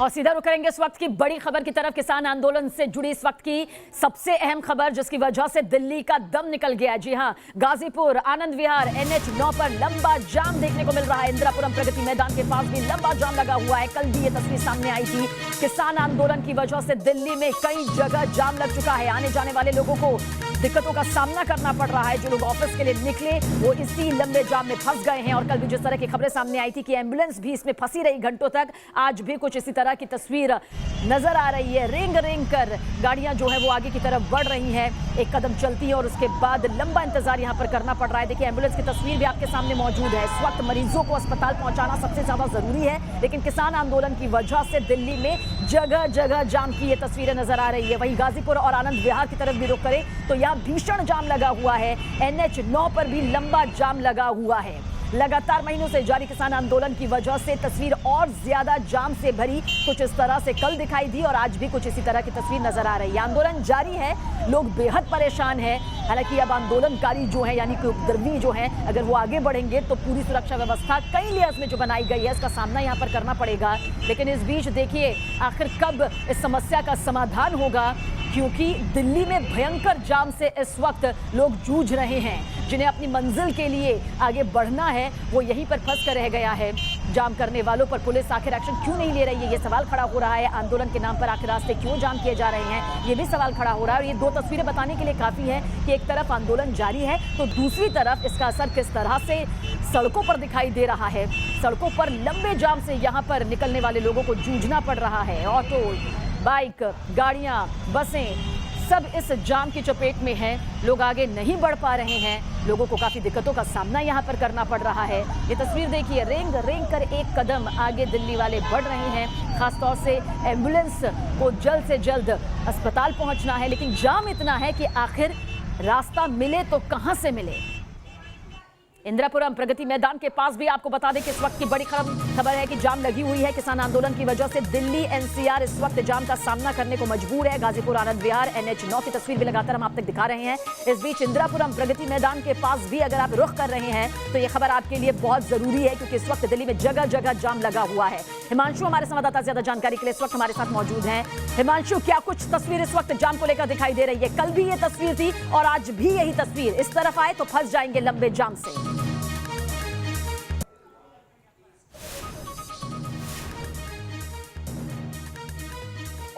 और सीधा रुक करेंगे इस वक्त की बड़ी खबर की तरफ। किसान आंदोलन से जुड़ी इस वक्त की सबसे अहम खबर, जिसकी वजह से दिल्ली का दम निकल गया। जी हां, गाजीपुर आनंद विहार NH 9 पर लंबा जाम देखने को मिल रहा है। इंदिरापुरम प्रगति मैदान के पास भी लंबा जाम लगा हुआ है। कल भी ये तस्वीर सामने आई थी। किसान आंदोलन की वजह से दिल्ली में कई जगह जाम लग चुका है। आने जाने वाले लोगों को दिक्कतों का सामना करना पड़ रहा है। जो लोग ऑफिस के लिए निकले वो इसी लंबे जाम में फंस गए हैं। और कल भी जिस तरह की खबरें सामने आई थी कि एम्बुलेंस भी इसमें फंसी रही घंटों तक, आज भी कुछ इसी तरह की तस्वीर नजर आ रही है। रेंग रेंग कर गाड़ियां जो है वो आगे की तरफ बढ़ रही हैं। एक कदम चलती है और उसके बाद लंबा इंतजार यहां पर करना पड़ रहा है। देखिए, एम्बुलेंस की तस्वीर भी आपके सामने मौजूद है। इस वक्त मरीजों को अस्पताल पहुंचाना सबसे ज्यादा जरूरी है, लेकिन किसान आंदोलन की वजह से दिल्ली में जगह जगह जाम की ये तस्वीरें नजर आ रही है। वहीं गाजीपुर और आनंद विहार की तरफ भी रुख करें तो यहाँ भीषण जाम लगा हुआ है। NH 9 पर भी लंबा जाम लगा हुआ है। लगातार महीनों से जारी किसान आंदोलन की वजह से तस्वीर और ज्यादा जाम से भरी कुछ इस तरह से कल दिखाई दी और आज भी कुछ इसी तरह की तस्वीर नजर आ रही है। आंदोलन जारी है, लोग बेहद परेशान हैं। हालांकि अब आंदोलनकारी जो है यानी कि उपद्रवी जो है, अगर वो आगे बढ़ेंगे तो पूरी सुरक्षा व्यवस्था कई लेयर्स में जो बनाई गई है इसका सामना यहाँ पर करना पड़ेगा। लेकिन इस बीच देखिए आखिर कब इस समस्या का समाधान होगा, क्योंकि दिल्ली में भयंकर जाम से इस वक्त लोग जूझ रहे हैं। जिन्हें अपनी मंजिल के लिए आगे बढ़ना है वो यहीं पर फंस कर रह गया है। जाम करने वालों पर पुलिस आखिर एक्शन क्यों नहीं ले रही है, ये सवाल खड़ा हो रहा है। आंदोलन के नाम पर आखिर रास्ते क्यों जाम किए जा रहे हैं, ये भी सवाल खड़ा हो रहा है। और ये दो तस्वीरें बताने के लिए काफी है कि एक तरफ आंदोलन जारी है तो दूसरी तरफ इसका असर किस तरह से सड़कों पर दिखाई दे रहा है। सड़कों पर लंबे जाम से यहाँ पर निकलने वाले लोगों को जूझना पड़ रहा है। ऑटो, बाइक, गाड़ियां, बसें सब इस जाम की चपेट में हैं। लोग आगे नहीं बढ़ पा रहे हैं। लोगों को काफी दिक्कतों का सामना यहां पर करना पड़ रहा है। ये तस्वीर देखिए, रेंग रेंग कर एक कदम आगे दिल्ली वाले बढ़ रहे हैं। खासतौर से एम्बुलेंस को जल्द से जल्द अस्पताल पहुंचना है, लेकिन जाम इतना है कि आखिर रास्ता मिले तो कहां से मिले। इंदिरापुरम प्रगति मैदान के पास भी आपको बता दें कि इस वक्त की बड़ी खबर है कि जाम लगी हुई है। किसान आंदोलन की वजह से दिल्ली NCR इस वक्त जाम का सामना करने को मजबूर है। गाजीपुर आनंद विहार NH 9 की तस्वीर भी लगातार हम आप तक दिखा रहे हैं। इस बीच इंदिरापुरम प्रगति मैदान के पास भी अगर आप रुख कर रहे हैं तो ये खबर आपके लिए बहुत जरूरी है, क्योंकि इस वक्त दिल्ली में जगह जगह जाम लगा हुआ है। हिमांशु हमारे संवाददाता ज्यादा जानकारी के लिए इस वक्त हमारे साथ मौजूद हैं। हिमांशु, क्या कुछ तस्वीर इस वक्त जाम को लेकर दिखाई दे रही है? कल भी ये तस्वीर थी और आज भी यही तस्वीर। इस तरफ आए तो फंस जाएंगे लंबे जाम से।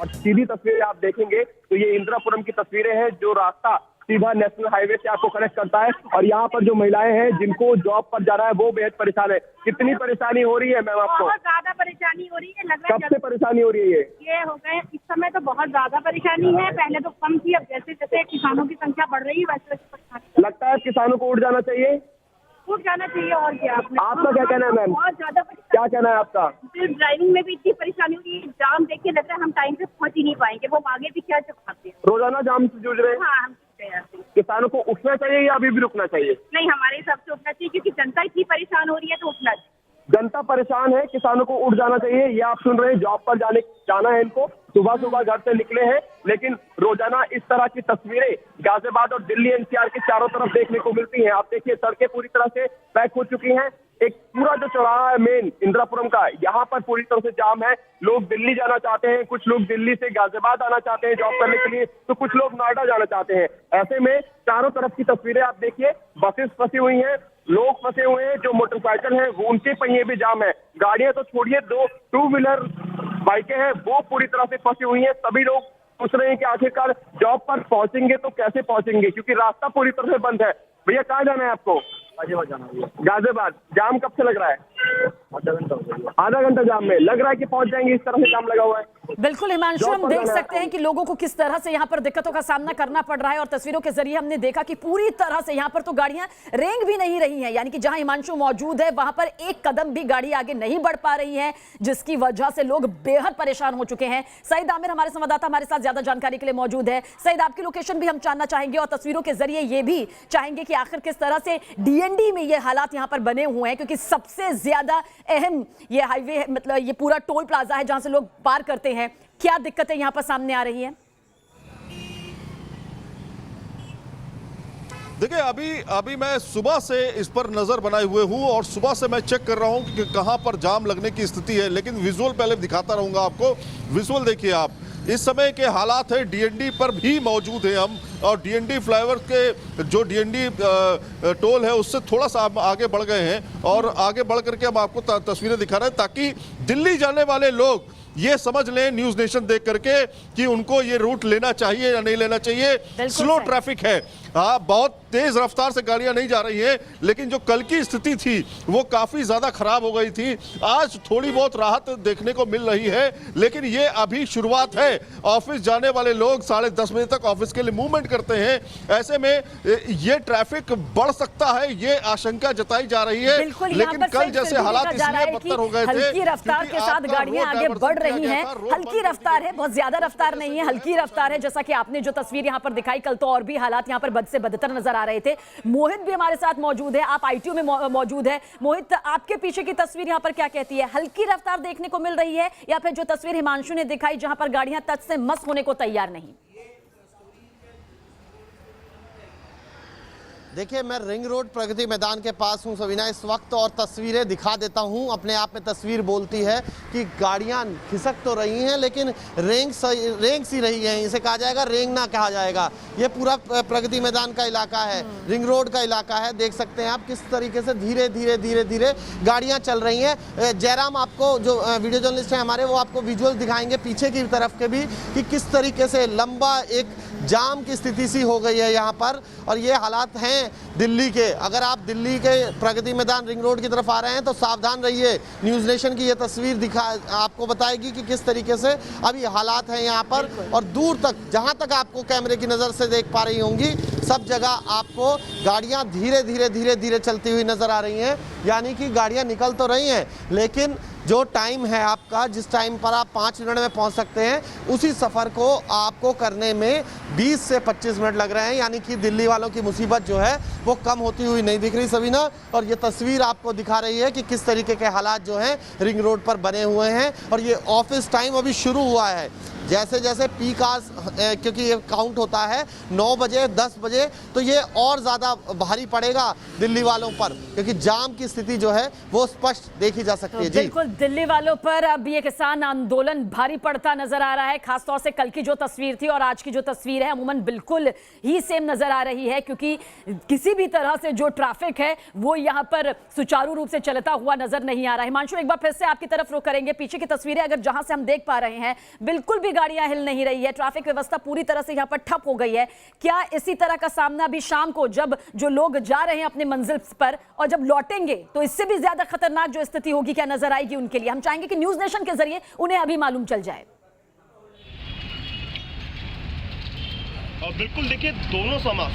और सीधी तस्वीरें आप देखेंगे तो ये इंदिरापुरम की तस्वीरें हैं, जो रास्ता सीधा नेशनल हाईवे से आपको कनेक्ट करता है। और यहाँ पर जो महिलाएं हैं जिनको जॉब पर जाना है वो बेहद परेशान है। कितनी परेशानी हो रही है मैम आपको? बहुत ज्यादा परेशानी हो रही है। लग रहा है कब से परेशानी हो रही है ये हो गए इस समय तो बहुत ज्यादा परेशानी है। पहले तो कम थी, अब जैसे जैसे किसानों की संख्या बढ़ रही है वैसे वैसे परेशानी लगता है किसानों को उठ जाना चाहिए। उठ जाना चाहिए। और क्या आपका क्या कहना है मैम? बहुत ज्यादा क्या कहना है आपका? ड्राइविंग में भी इतनी परेशानी हो रही है। जाम देख के लग रहा है हम टाइम पे पहुंच ही नहीं पाएंगे। वो आगे भी क्या चुकाते हैं। रोजाना जाम से जूझ रहे हैं। हाँ, हम किसानों को उठना चाहिए या अभी भी रुकना चाहिए? नहीं, हमारे हिसाब से उठना चाहिए, क्योंकि जनता इतनी परेशान हो रही है तो उठना चाहिए। जनता परेशान है, किसानों को उठ जाना चाहिए। ये आप सुन रहे हैं, जॉब पर जाना है इनको। सुबह सुबह घर से निकले हैं, लेकिन रोजाना इस तरह की तस्वीरें गाजियाबाद और दिल्ली NCR के चारों तरफ देखने को मिलती हैं। आप देखिए, सड़कें पूरी तरह से पैक हो चुकी हैं। एक पूरा जो चौराहा है मेन इंदिरापुरम का, यहाँ पर पूरी तरह से जाम है। लोग दिल्ली जाना चाहते हैं, कुछ लोग दिल्ली से गाजियाबाद आना चाहते हैं जॉब करने के लिए, तो कुछ लोग नोएडा जाना चाहते हैं। ऐसे में चारों तरफ की तस्वीरें आप देखिए, बसेस फंसी हुई हैं, लोग फंसे हुए हैं। जो मोटरसाइकिल है वो उनके पहिए भी जाम है। गाड़ियां तो छोड़िए, दो 2 व्हीलर बाइकें हैं वो पूरी तरह से फंसी हुई हैं। सभी लोग सोच रहे हैं कि आखिरकार जॉब पर पहुंचेंगे तो कैसे पहुंचेंगे, क्योंकि रास्ता पूरी तरह से बंद है। भैया कहाँ जाना है आपको? गाजियाबाद। जाम कब से लग रहा है? आधा घंटा जाम में लग रहा है कि पहुंच जाएंगे। इस तरह से जाम लगा हुआ है। बिल्कुल हिमांशु, हम देख सकते हैं कि लोगों को किस तरह से यहाँ पर दिक्कतों का सामना करना पड़ रहा है। और तस्वीरों के जरिए हमने देखा कि पूरी तरह से यहाँ पर तो गाड़ियां रेंग भी नहीं रही हैं, यानी कि जहां हिमांशु मौजूद है वहां पर एक कदम भी गाड़ी आगे नहीं बढ़ पा रही है, जिसकी वजह से लोग बेहद परेशान हो चुके हैं। सईद आमिर हमारे संवाददाता हमारे साथ ज्यादा जानकारी के लिए मौजूद है। सईद, आपकी लोकेशन भी हम जानना चाहेंगे और तस्वीरों के जरिए ये भी चाहेंगे कि आखिर किस तरह से DND में ये हालात यहाँ पर बने हुए हैं, क्योंकि सबसे ज्यादा अहम ये हाईवे मतलब ये पूरा टोल प्लाजा है जहां से लोग पार करते हैं। क्या दिक्कतें यहां पर सामने आ रही हैं? देखिए अभी मैं सुबह से इस पर नजर बनाए हुए हूं और सुबह से मैं चेक कर रहा हूं कि कहां पर जाम लगने की स्थिति है, लेकिन विजुअल पहले दिखाता रहूंगा आपको। विजुअल देखिए आप, इस समय के हालात है। डीएनडी पर भी मौजूद है हम, और डीएनडी फ्लाईओवर के जो डीएनडी टोल है उससे थोड़ा सा हम आगे बढ़ गए हैं और आगे बढ़ करके हम आपको तस्वीरें दिखा रहे हैं ताकि दिल्ली जाने वाले लोग ये समझ लें न्यूज नेशन देख करके कि उनको ये रूट लेना चाहिए या नहीं लेना चाहिए। स्लो ट्रैफिक है, हाँ, बहुत तेज रफ्तार से गाड़ियां नहीं जा रही हैं, लेकिन जो कल की स्थिति थी वो काफी ज्यादा खराब हो गई थी। आज थोड़ी बहुत राहत देखने को मिल रही है, लेकिन ये अभी शुरुआत है। ऑफिस जाने वाले लोग 10:30 बजे तक ऑफिस के लिए मूवमेंट करते हैं, ऐसे में ये ट्रैफिक बढ़ सकता है, ये आशंका जताई जा रही है। लेकिन कल जैसे हालात इसलिए बदतर हो गए थे, हल्की रफ्तार के साथ गाड़ियां आगे बढ़ रही हैं। हल्की रफ्तार है, बहुत ज्यादा रफ्तार नहीं है, हल्की रफ्तार है। जैसा कि आपने जो तस्वीर यहां पर दिखाई, कल तो और भी हालात यहां पर बद से बदतर नजर आ रहे थे। मोहित भी हमारे साथ मौजूद है, आप आईटीयू में मौजूद है। मोहित, आपके पीछे की तस्वीर यहां पर क्या कहती है? हल्की रफ्तार देखने को मिल रही है या फिर जो तस्वीर हिमांशु ने दिखाई जहां पर गाड़ियां तच से मस होने को तैयार नहीं? देखिए, मैं रिंग रोड प्रगति मैदान के पास हूं सविना इस वक्त, और तस्वीरें दिखा देता हूं। अपने आप में तस्वीर बोलती है कि गाड़ियां खिसक तो रही हैं लेकिन रेंग सी रही हैं। इसे कहा जाएगा, रेंग ना कहा जाएगा। ये पूरा प्रगति मैदान का इलाका है, रिंग रोड का इलाका है। देख सकते हैं आप किस तरीके से धीरे धीरे गाड़ियां चल रही हैं। जयराम आपको, जो वीडियो जर्नलिस्ट हैं हमारे, वो आपको विजुअल दिखाएंगे पीछे की तरफ के भी कि किस तरीके से लंबा एक जाम की स्थिति सी हो गई है यहाँ पर। और ये हालात हैं दिल्ली के। अगर आप दिल्ली के प्रगति मैदान रिंग रोड की तरफ आ रहे हैं तो सावधान रहिए। न्यूज़ नेशन की ये तस्वीर आपको बताएगी कि किस तरीके से अभी हालात हैं यहाँ पर। और दूर तक, जहाँ तक आपको कैमरे की नज़र से देख पा रही होंगी, सब जगह आपको गाड़ियाँ धीरे धीरे चलती हुई नज़र आ रही हैं। यानी कि गाड़ियाँ निकल तो रही हैं, लेकिन जो टाइम है आपका, जिस टाइम पर आप 5 मिनट में पहुंच सकते हैं, उसी सफ़र को आपको करने में 20 से 25 मिनट लग रहे हैं। यानी कि दिल्ली वालों की मुसीबत जो है वो कम होती हुई नहीं दिख रही सविना। और ये तस्वीर आपको दिखा रही है कि किस तरीके के हालात जो हैं रिंग रोड पर बने हुए हैं। और ये ऑफिस टाइम अभी शुरू हुआ है। जैसे जैसे पीक आवर्स, क्योंकि ये काउंट होता है 9 बजे 10 बजे, तो ये और ज़्यादा भारी पड़ेगा दिल्ली वालों पर, क्योंकि जाम की स्थिति जो है वो स्पष्ट देखी जा सकती है। जी बिल्कुल, दिल्ली वालों पर अब ये किसान आंदोलन भारी पड़ता नजर आ रहा है। खासतौर से कल की जो तस्वीर थी और आज की जो तस्वीर है अमूमन बिल्कुल ही सेम नजर आ रही है, क्योंकि किसी भी तरह से जो ट्रैफिक है वो यहाँ पर सुचारू रूप से चलता हुआ नजर नहीं आ रहा है। हिमांशु, एक बार फिर से आपकी तरफ रुख करेंगे। पीछे की तस्वीरें अगर जहां से हम देख पा रहे हैं, बिल्कुल भी गाड़ियां हिल नहीं रही है, ट्रैफिक व्यवस्था पूरी तरह से यहां पर ठप हो गई है। क्या इसी तरह का सामना भी शाम को, जब जो लोग जा रहे हैं अपने मंजिल पर और जब लौटेंगे, तो इससे भी ज्यादा खतरनाक जो स्थिति होगी, क्या नजर आएगी उनके लिए? हम चाहेंगे कि न्यूज़ नेशन के जरिए उन्हें अभी मालूम चल जाए। बिल्कुल, देखिए, दोनों समय,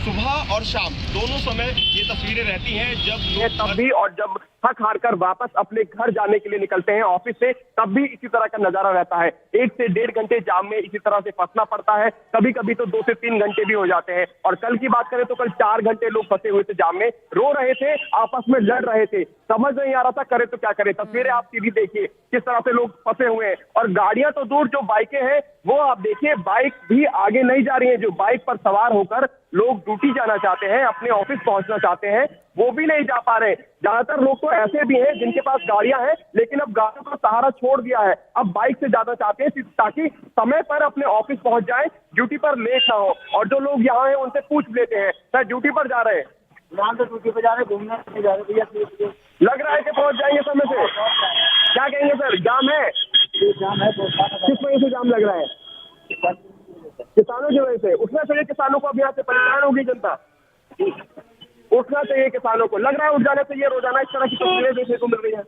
सुबह और शाम, दोनों समय ये तस्वीरें रहती हैं जब लोग तब भी, और जब थक हार कर वापस अपने घर जाने के लिए निकलते हैं ऑफिस से, तब भी इसी तरह का नजारा रहता है। 1 से 1.5 घंटे जाम में इसी तरह से फंसना पड़ता है। कभी कभी तो 2 से 3 घंटे भी हो जाते हैं। और कल की बात करें तो कल 4 घंटे लोग फंसे हुए थे जाम में, रो रहे थे, आपस में लड़ रहे थे, समझ नहीं आ रहा था करे तो क्या करे। तस्वीरें आप सीधी देखिए किस तरह से लोग फंसे हुए हैं। और गाड़ियां तो दूर, जो बाइकें हैं वो आप देखिए, बाइक भी आगे नहीं जा रही है। जो बाइक पर सवार होकर लोग ड्यूटी जाना चाहते हैं, अपने ऑफिस पहुंचना चाहते हैं, वो भी नहीं जा पा रहे। ज्यादातर लोग तो ऐसे भी हैं जिनके पास गाड़ियां हैं, लेकिन अब गाड़ियों का सहारा छोड़ दिया है, अब बाइक से जाना चाहते हैं ताकि समय पर अपने ऑफिस पहुंच जाए, ड्यूटी पर लेट ना हो। और जो लोग यहाँ हैं उनसे पूछ लेते हैं, सर ड्यूटी पर जा रहे हैं? तो ड्यूटी पर जा रहे हैं, घूमने नहीं जा रहे भैया। लग रहा है कि पहुंच जाएंगे समय से? क्या कहेंगे सर, जाम है? जाम है। किस वजह से जाम लग रहा है? किसानों की वजह से। उठना चाहिए किसानों को, अब यहाँ से परेशान होगी जनता। उठना चाहिए किसानों को, लग रहा है उठ जाना चाहिए। रोजाना इस तरह की तस्वीरें देखने को मिल रही है।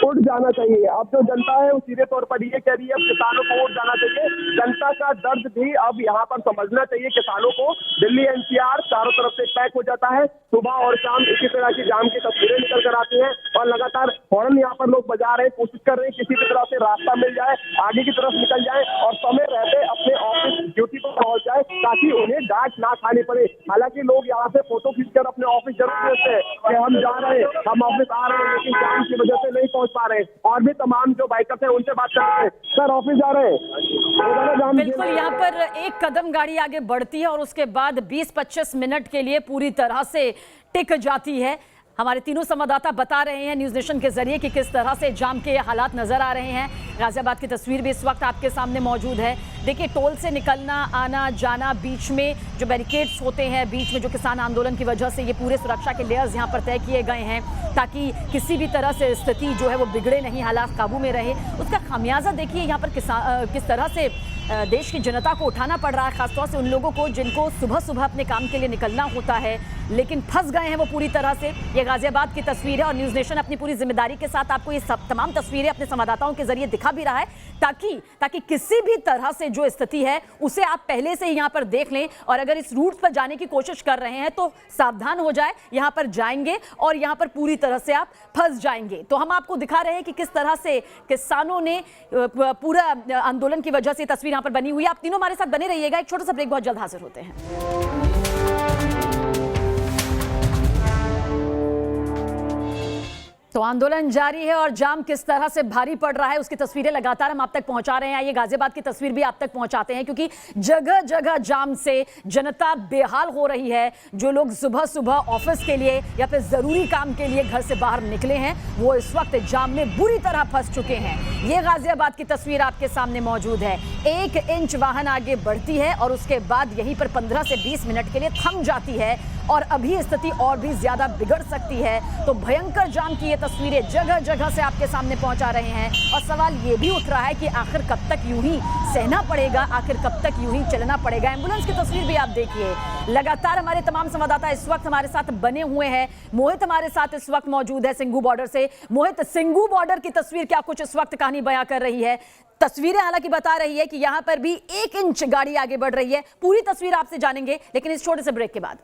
उठ जाना चाहिए। अब जो जनता है वो सीधे तौर पर ये कह रही है, अब किसानों को उठ जाना चाहिए। जनता का दर्द भी अब यहाँ पर समझना चाहिए किसानों को। दिल्ली एनसीआर चारों तरफ से पैक हो जाता है। सुबह और शाम इसी तरह की जाम की तस्वीरें निकल कर आती हैं और लगातार फौरन यहाँ पर लोग बजा रहे हैं, कोशिश कर रहे हैं किसी भी तरह से रास्ता मिल जाए, आगे की तरफ निकल जाए और समय रहते अपने ऑफिस ड्यूटी को पहुंच जाए ताकि उन्हें डांट ना खानी पड़े। हालांकि लोग यहाँ से फोटो खींचकर अपने ऑफिस जरूर भेजते हैं कि हम जा रहे हैं, हम ऑफिस आ रहे हैं, लेकिन जाम की वजह से नहीं पहुंच पा रहे। और भी तमाम जो बाइकर्स हैं उनसे बात कर रहे हैं, सर ऑफिस जा रहे हैं। बिल्कुल, यहाँ पर एक कदम गाड़ी आगे बढ़ती है और उसके बाद 20-25 मिनट के लिए पूरी तरह से टिक जाती है। हमारे तीनों संवाददाता बता रहे हैं न्यूज़ नेशन के जरिए कि किस तरह से जाम के हालात नजर आ रहे हैं। गाजियाबाद की तस्वीर भी इस वक्त आपके सामने मौजूद है। देखिए, टोल से निकलना, आना जाना, बीच में जो बैरिकेड्स होते हैं, बीच में जो किसान आंदोलन की वजह से ये पूरे सुरक्षा के लेयर्स यहाँ पर तय किए गए हैं ताकि किसी भी तरह से स्थिति जो है वो बिगड़े नहीं, हालात काबू में रहे। उसका खामियाजा देखिए यहाँ पर किस तरह से देश की जनता को उठाना पड़ रहा है, खासतौर से उन लोगों को जिनको सुबह सुबह अपने काम के लिए निकलना होता है लेकिन फंस गए हैं वो पूरी तरह से। ये गाजियाबाद की तस्वीर है और न्यूज़ नेशन अपनी पूरी जिम्मेदारी के साथ आपको ये सब तमाम तस्वीरें अपने संवाददाताओं के जरिए दिखा भी रहा है ताकि किसी भी तरह से जो स्थिति है उसे आप पहले से ही यहाँ पर देख लें और अगर इस रूट पर जाने की कोशिश कर रहे हैं तो सावधान हो जाए, यहाँ पर जाएंगे और यहाँ पर पूरी तरह से आप फंस जाएंगे। तो हम आपको दिखा रहे हैं कि किस तरह से किसानों ने पूरा आंदोलन की वजह से तस्वीर यहाँ पर बनी हुई है। आप तीनों हमारे साथ बने रहिएगा, एक छोटा सा ब्रेक, बहुत जल्द हाजिर होते हैं। तो आंदोलन जारी है और जाम किस तरह से भारी पड़ रहा है उसकी तस्वीरें लगातार हम आप तक पहुंचा रहे हैं। ये गाजियाबाद की तस्वीर भी आप तक पहुंचाते हैं क्योंकि जगह जगह जाम से जनता बेहाल हो रही है। जो लोग सुबह सुबह ऑफिस के लिए या फिर जरूरी काम के लिए घर से बाहर निकले हैं वो इस वक्त जाम में बुरी तरह फंस चुके हैं। ये गाजियाबाद की तस्वीर आपके सामने मौजूद है। 1 इंच वाहन आगे बढ़ती है और उसके बाद यहीं पर 15 से 20 मिनट के लिए थम जाती है और अभी स्थिति और भी ज्यादा बिगड़ सकती है। तो भयंकर जाम की ये तस्वीरें जगह जगह से आपके सामने पहुंचा रहे हैं और सवाल ये भी उठ रहा है कि आखिर कब तक यूं ही सहना पड़ेगा, आखिर कब तक यूं ही चलना पड़ेगा। एम्बुलेंस की तस्वीर भी आप देखिए, लगातार हमारे तमाम संवाददाता इस वक्त हमारे साथ बने हुए हैं। मोहित हमारे साथ इस वक्त मौजूद है सिंघू बॉर्डर से। मोहित, सिंघू बॉर्डर की तस्वीर क्या कुछ इस वक्त कहानी बयां कर रही है? तस्वीरें हालांकि बता रही है कि यहां पर भी 1 इंच गाड़ी आगे बढ़ रही है। पूरी तस्वीर आपसे जानेंगे लेकिन इस छोटे से ब्रेक के बाद।